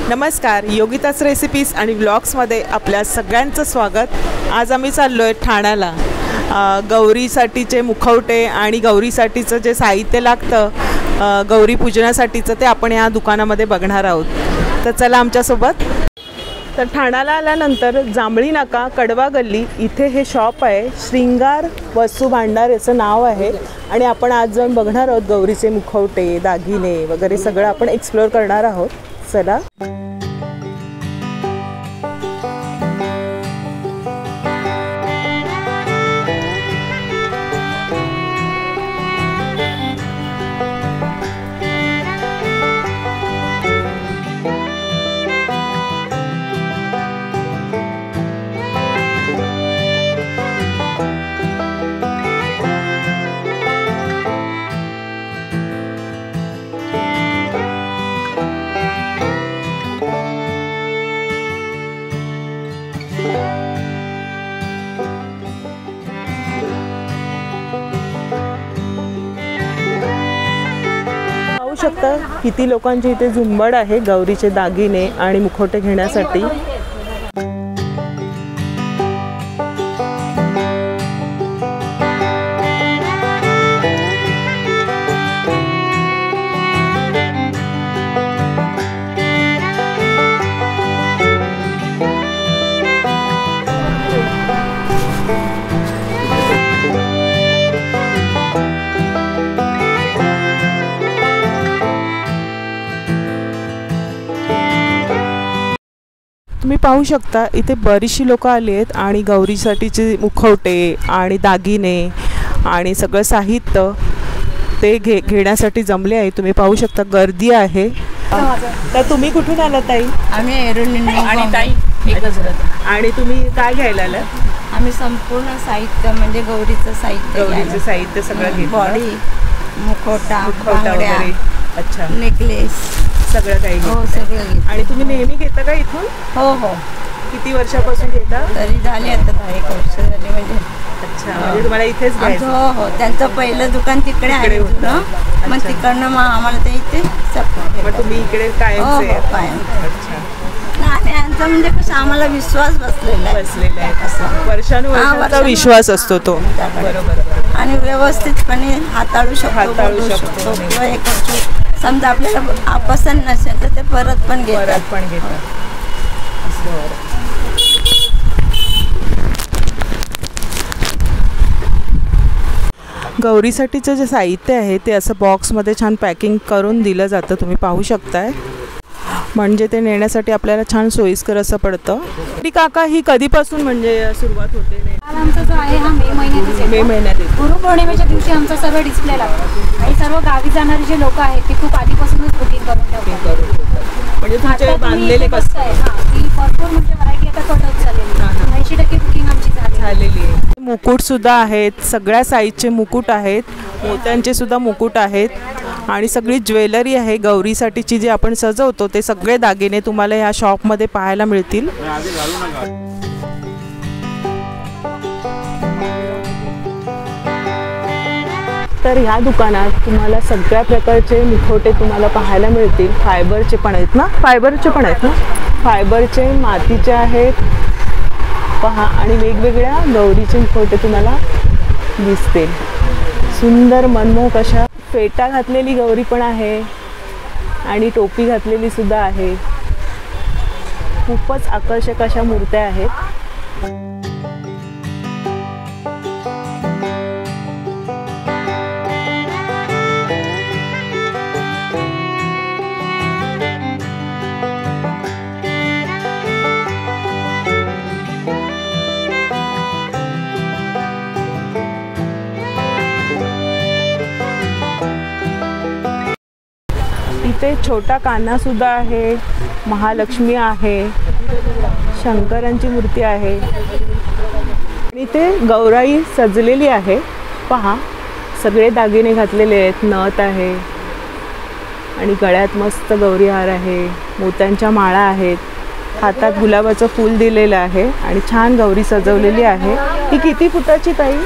नमस्कार, योगिताच रेसिपीज आणि व्लॉग्समध्ये आपल्या सगळ्यांचं स्वागत। आज आम्ही चाललो आहे ठाण्याला गौरीसाठीचे मुखवटे आणि गौरीसाठीचं जे साहित्य लागतं गौरी पूजनासाठीचं ते आपण या दुकानामध्ये बघणार आहोत। तर चला आमच्यासोबत। तर ठाण्याला आल्यानंतर जांभळी नाका कडवा गल्ली इथे हे शॉप आहे, श्रृंगार वस्तू भांडार याचं नाव आहे। आणि आपण आज जाऊन बघणार आहोत गौरीचे मुखवटे, दागिने वगैरे सगळं आपण एक्सप्लोर करणार आहोत। चला। शकता किती लोकांची इथे झुंबड आहे गौरीचे दागिने आणि मुखवटे घेण्यासाठी। तुम्ही पाहू शकता इथे बरीचशी लोक आली आहेत आणि गौरीसाठीचे मुखवटे आणि दागिने आणि सगळं साहित्य ते घेण्यासाठी जमले आहे। तुम्ही पाहू शकता गर्दी आहे। तर तुम्ही कुठून आलात ताई? आम्ही एरोलिन आणि ताई आणि तुम्ही काय घ्यायला आलात? आम्ही संपूर्ण साहित्य म्हणजे गौरीचं साहित्य सगळं घेतलं। बॉडी, मुखवटा वगैरे, अच्छा, नेकलेस सगळं काही हो सगळं घेतलं। आणि तुम्ही नेहमी घेता का इथून? हो हो। किती वर्षापासून घेता? तरी झाली आता 1 वर्ष झाली म्हणजे। अच्छा, म्हणजे तुम्हाला इथेच घ्यायचं? हो हो, त्यांचं पहिलं दुकान तिकडे आहे ना, मग तिकडनं मग आम्हाला ते इथे मग तुम्ही इकडे कायमचे? अच्छा। आणि यांचा म्हणजे कसं आम्हाला विश्वास बसलेला आहे असं वर्षानुवर्षांचा विश्वास असतो तो, बरोबर। आणि व्यवस्थितपणे हाताळू शकतो किंवा हे करतो। समजा आपल्याला पसंत नसेल तर ते परत पण घेतात। गौरीसाठीचं जे साहित्य आहे ते असं बॉक्समध्ये छान पॅकिंग करून दिलं जातं, तुम्ही पाहू शकताय। म्हणजे ते नेण्यासाठी आपल्याला छान सोयीस्कर असं पडतं। ती काका ही कधीपासून म्हणजे सुरुवात होते? आमचा जो आहे हा मे महिन्यात गुरुपौर्णिमेच्या दिवशी आमचा सर्व डिस्प्ले लागतो आणि सर्व गावी जाणारे जे लोक आहेत ते खूप आधीपासूनच बुकिंग करून ठेवतात। म्हणजे तुमचे बांधलेले कसं आहे? ती भरपूर म्हणजे व्हरायटी आता कटअप झालेली, 80% बुकिंग आमची झालेली आहे। मुकुट सुद्धा आहेत, सगळ्या साईजचे मुकुट आहेत, मोत्यांचे सुद्धा मुकुट आहेत आणि सगळी ज्वेलरी आहे गौरीसाठीची जी आपण सजवतो ते सगळे दागिने तुम्हाला ह्या शॉपमध्ये पाहायला मिळतील। तर ह्या दुकानात तुम्हाला सगळ्या प्रकारचे मुखवटे तुम्हाला पाहायला मिळतील। फायबरचे पण आहेत ना? फायबरचे, मातीचे आहेत पहा, आणि वेगवेगळ्या गौरीचे मुखवटे तुम्हाला दिसतील। सुंदर मनमोहक अशा फेटा घातलेली गौरी पण आहे आणि टोपी घातलेली सुद्धा आहे। खूपच आकर्षक अशा मूर्त्या आहेत। इथे छोटा कान्हा सुद्धा आहे, महालक्ष्मी आहे, शंकरांची मूर्ती आहे आणि इथे गौराई सजलेली आहे पहा। सगळे दागिने घातलेले आहेत, नथ आहे आणि गळ्यात मस्त गौरी हार आहे, मोत्यांच्या माळा आहेत, हातात गुलाबाचं फूल दिलेलं आहे आणि छान गौरी सजवलेली आहे। ही किती फुटाची ताई?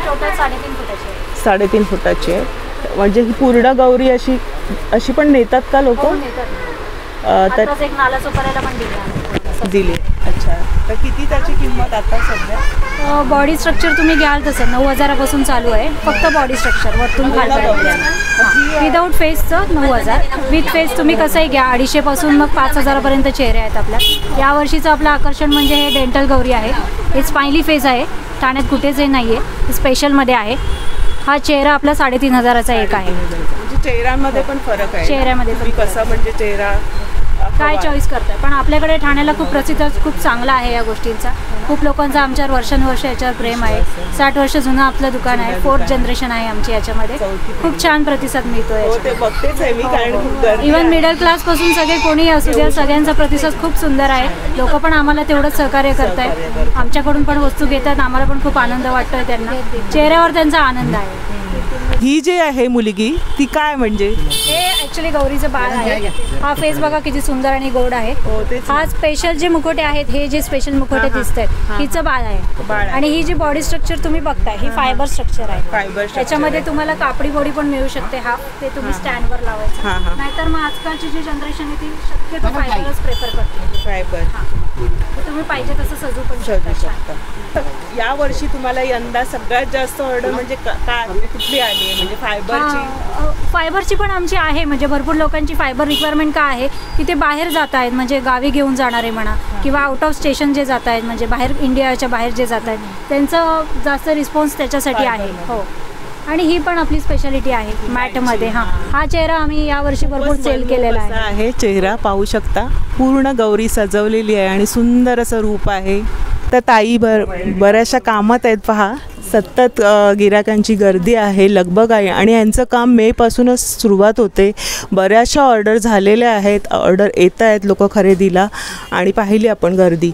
टोटल 3.5 फुटाची आहे। 3.5 फुटाची आहे। म्हणजे ही पूर्ण गौरी अशी पण नेतात का लोक? तर आताच एक नाला चोपडायला पण दिली. अच्छा, तर किती त्याची किंमत आता सध्या? बॉडी स्ट्रक्चर तुम्ही घ्याल तसं 9,000पासून चालू आहे. फक्त बॉडी स्ट्रक्चर वरतून खालपर्यंत. विदाऊट फेसचं 9,000. विथ फेस तुम्ही कसंही घ्या 250पासून मग 5,000पर्यंत चेहरे आहेत आपल्या. यावर्षीचं आपलं आकर्षण म्हणजे हे डेंटल गौरी आहे. हे स्माइली फेस आहे, ठाण्यात कुठेच हे नाही आहे, स्पेशलमध्ये आहे. हा चेहरा आपला 3,500चा एक आहे. म्हणजे चेहऱ्यामध्ये पण फरक आहे? चेहऱ्यामध्ये पण कसं म्हणजे चेहरा काय चॉईस करताय. पण आपल्याकडे ठाण्याला खूप प्रसिद्ध खूप चांगला आहे या गोष्टींचा. खूप लोकांचा आमच्यावर वर्षानुवर्ष याच्यावर प्रेम आहे. 60 वर्ष जुनं आपलं दुकान आहे. 4th जनरेशन आहे आमची याच्यामध्ये. खूप छान प्रतिसाद मिळतो. ते बघतेच आहे मी, कारण खूप गर्दी. इव्हन मिडल क्लासपासून सगळे कोणी असू द्या, सगळ्यांचा प्रतिसाद खूप सुंदर आहे. लोक पण आम्हाला तेवढंच सहकार्य करतायत. आमच्याकडून पण वस्तू घेतात, आम्हाला पण खूप आनंद वाटतोय. त्यांना चेहऱ्यावर त्यांचा आनंद आहे. ही जी आहे मुलगी ती काय म्हणजे? हे ॲक्च्युली गौरीचं बाळ आहे. हा फेस बघा किती सुंदर आणि गोड आहे. हा स्पेशल जे मुखोटे आहेत, हे जे स्पेशल मुखोटे दिसत आहेत, हिचं बाळ आहे. आणि ही जी बॉडी स्ट्रक्चर तुम्ही बघताय ही फायबर स्ट्रक्चर आहे. त्याच्यामध्ये तुम्हाला कापडी बॉडी पण मिळू शकते. हा ते तुम्ही स्टँडवर लावायचं. नाहीतर मग आजकालची जी जनरेशन आहे ती शक्यतो फायबरच प्रेफर करते. फायबर तुम्ही पाहिजे तसं सजू पण शकता. या वर्षी तुम्हाला यंदा सगळ्यात जास्त ऑर्डर म्हणजे काय कुठली आली आहे? म्हणजे फायबरची पण आमची आहे. म्हणजे भरपूर लोकांची फायबर रिक्वायरमेंट का आहे की ते बाहेर जात आहेत, म्हणजे गावी घेऊन जाणारे म्हणा किंवा आउट ऑफ स्टेशन जे जात आहेत, म्हणजे बाहेर इंडियाच्या बाहेर जे जात आहेत, त्यांचं जास्त रिस्पॉन्स त्याच्यासाठी आहे. हो, आणि ही पण आपली स्पेशालिटी आहे मॅटमध्ये. हा चेहरा आम्ही यावर्षी भरपूर सेल केलेला आहे. चेहरा पाहू शकता, पूर्ण गौरी सजवलेली आहे आणि सुंदर असं रूप आहे. तर ताई बऱ्याचशा कामात आहेत पहा. सतत गिराकांची गर्दी आहे, लगबग आहे आणि यांचं काम मेपासूनच सुरुवात होते. बऱ्याचशा ऑर्डर झालेल्या आहेत, ऑर्डर येत आहेत लोक खरेदीला आणि पाहिली आपण गर्दी.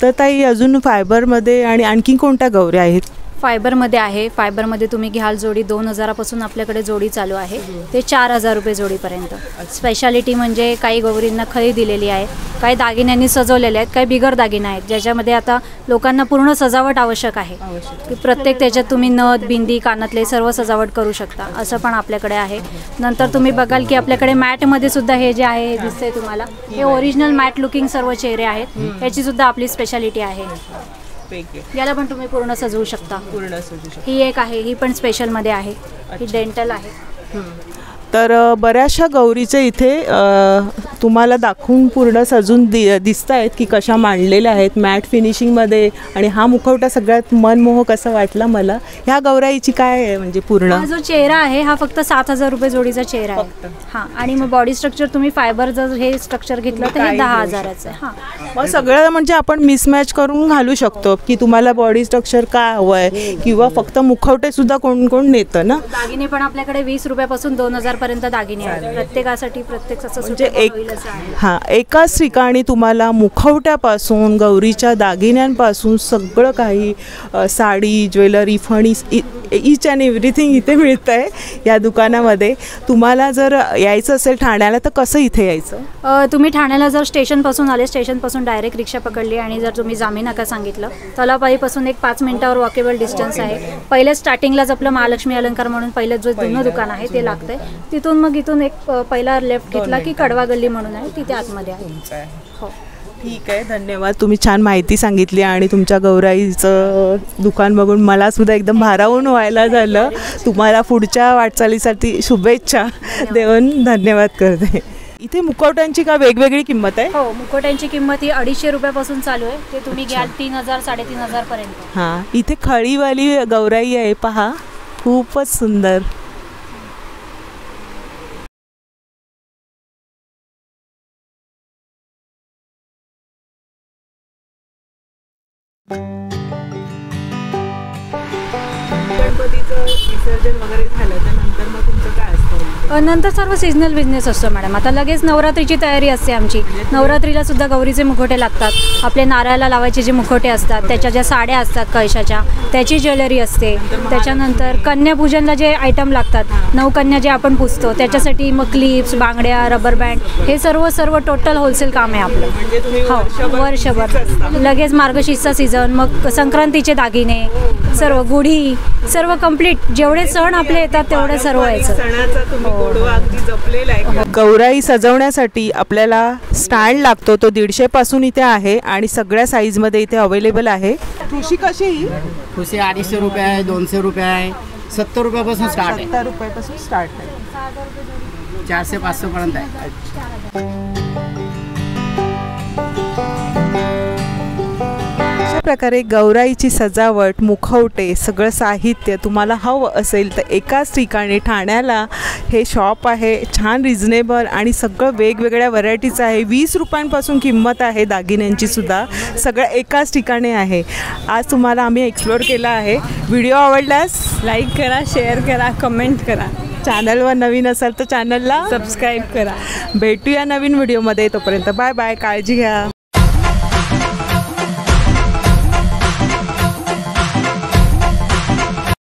तर ताई अजून फायबरमध्ये आणि आणखी कोणत्या गौऱ्या आहेत? फायबरमध्ये आहे. फायबरमध्ये तुम्ही घ्याल जोडी 2,000पासून आपल्याकडे जोडी चालू आहे ते 4,000 रुपये जोडीपर्यंत. स्पेशालिटी म्हणजे काही गौरींना खळी दिलेली आहे, काही दागिन्यांनी सजवलेले आहेत, काही बिगर दागिने आहेत, ज्याच्यामध्ये आता लोकांना पूर्ण सजावट आवश्यक आहे की प्रत्येक त्याच्यात तुम्ही नथ, बिंदी, कानातले सर्व सजावट करू शकता. असं पण आपल्याकडे आहे. नंतर तुम्ही बघाल की आपल्याकडे मॅटमध्ये सुद्धा हे जे आहे हे दिसतंय तुम्हाला, हे ओरिजिनल मॅट लुकिंग सर्व चेहरे आहेत. याची सुद्धा आपली स्पेशालिटी आहे. याला पण तुम्ही पूर्ण सजवू शकता. ही एक आहे, ही पण स्पेशलमध्ये आहे. ही डेंटल आहे. तर बऱ्याचशा गौरीचे इथे तुम्हाला दाखवून पूर्ण सजून दिसत आहेत की कशा मांडलेल्या आहेत मॅट फिनिशिंगमध्ये. आणि हा मुखवटा सगळ्यात मनमोहक असं वाटला मला. ह्या गौराईची काय आहे म्हणजे पूर्ण जो चेहरा आहे हा फक्त 7,000 रुपये जोडीचा चेहरा आहे. हां, आणि मग बॉडी स्ट्रक्चर तुम्ही फायबर जर हे स्ट्रक्चर घेतलं तर हे 10,000चं आहे. हां, मग सगळं म्हणजे आपण मिसमॅच करून घालू शकतो की तुम्हाला बॉडी स्ट्रक्चर काय हवं आहे, किंवा फक्त मुखवटे सुद्धा कोण कोण नेतं ना. दागिने पण आपल्याकडे 20 रुपयापासून 2,000 पर्यंत दागिने आहेत. प्रत्येकासाठी प्रत्येक म्हणजे एकाच ठिकाणी तुम्हाला मुखवट्यापासून गौरीच्या दागिन्यांपासून सगळं काही साडी, ज्वेलरी, फणीस, इच अँड एव्हरीथिंग इथे मिळतं आहे या दुकानामध्ये. तुम्हाला जर यायचं असेल ठाण्याला तर कसं इथे यायचं? तुम्ही ठाण्याला जर स्टेशनपासून आले, स्टेशनपासून डायरेक्ट रिक्षा पकडली आणि जर तुम्ही जामी नाका सांगितलं, तलावपाईपासून एक 5 मिनिटावर वॉकेबल डिस्टन्स आहे. पहिले स्टार्टिंगलाच आपलं महालक्ष्मी अलंकार म्हणून पहिलं जो जुनं दुकान आहे ते लागतंय. तिथून मग इथून एक पहिला लेफ्ट घेतला की कडवा गल्ली म्हणून आहे, तिथे आतमध्ये आहे. हो, ठीक आहे, धन्यवाद. तुम्ही छान माहिती सांगितली आणि तुमच्या गौराईचं दुकान बघून मला सुद्धा एकदम भारावून व्हायला झालं. तुम्हाला पुढच्या वाटचालीसाठी शुभेच्छा देऊन धन्यवाद करते. इथे मुखवट्यांची का वेगवेगळी किंमत आहे? हो, मुखवट्यांची किंमत ही 250 रुपयापासून चालू आहे. ते तुम्ही घ्याल 3,000 3,500 पर्यंत. हां, इथे खळीवाली गौराई आहे पहा, खूपच सुंदर. गणपतीचं विसर्जन वगैरे झालं त्यानंतर मग तुमचं काय असतं? नंतर सर्व सिजनल बिझनेस असतो मॅडम. आता लगेच नवरात्रीची तयारी असते आमची. नवरात्रीला सुद्धा गौरीचे मुखवटे लागतात. आपले नारळाला लावायचे जे मुखवटे असतात, त्याच्या ज्या साड्या असतात कळशाच्या, त्याची ज्वेलरी असते. त्याच्यानंतर कन्यापूजनला जे आयटम लागतात, 9 कन्या जे आपण पुजतो त्याच्यासाठी मग क्लिप्स, बांगड्या, रबर बँड, हे सर्व टोटल होलसेल काम आहे आपलं. हो, वर्षभर. लगेच मार्गशीर्षचा सीझन, मग संक्रांतीचे दागिने, सर्व गुढी, सर्व सर्व कंप्लीट जेवढे सण आपले येतात तेवढे सर्व व्हायचं. सणाचा तुम्ही गोडवा अगदी जपलेला आहे. गौराई सजवण्यासाठी आपल्याला स्टँड लागतो, तो 150 पासून इथे आहे आणि सगळ्या साईजमध्ये इथे अवेलेबल आहे. ठुशी कशी ही? ठुशी 250 रुपये आहे, 200 रुपये आहे, 70 रुपयापासून स्टार्ट आहे. 70 रुपयापासून स्टार्ट आहे. 400-500 पर्यंत आहे. अशा प्रकारे गौराईची सजावट, मुखवटे, सगळं साहित्य तुम्हाला हवं असेल तर एकाच ठिकाणी ठाण्याला हे शॉप आहे. छान रिझनेबल आणि सगळं वेगवेगळ्या व्हरायटीज आहे. 20 रुपयांपासून किंमत आहे दागिन्यांची सुद्धा. सगळं एकाच ठिकाणी आहे. आज तुम्हाला आम्ही एक्सप्लोअर केला आहे. व्हिडिओ आवडल्यास लाईक करा, शेअर करा, कमेंट करा. चॅनलवर नवीन असाल तर चॅनलला सबस्क्राईब करा. भेटूया नवीन व्हिडिओमध्ये. तोपर्यंत बाय बाय. काळजी घ्या.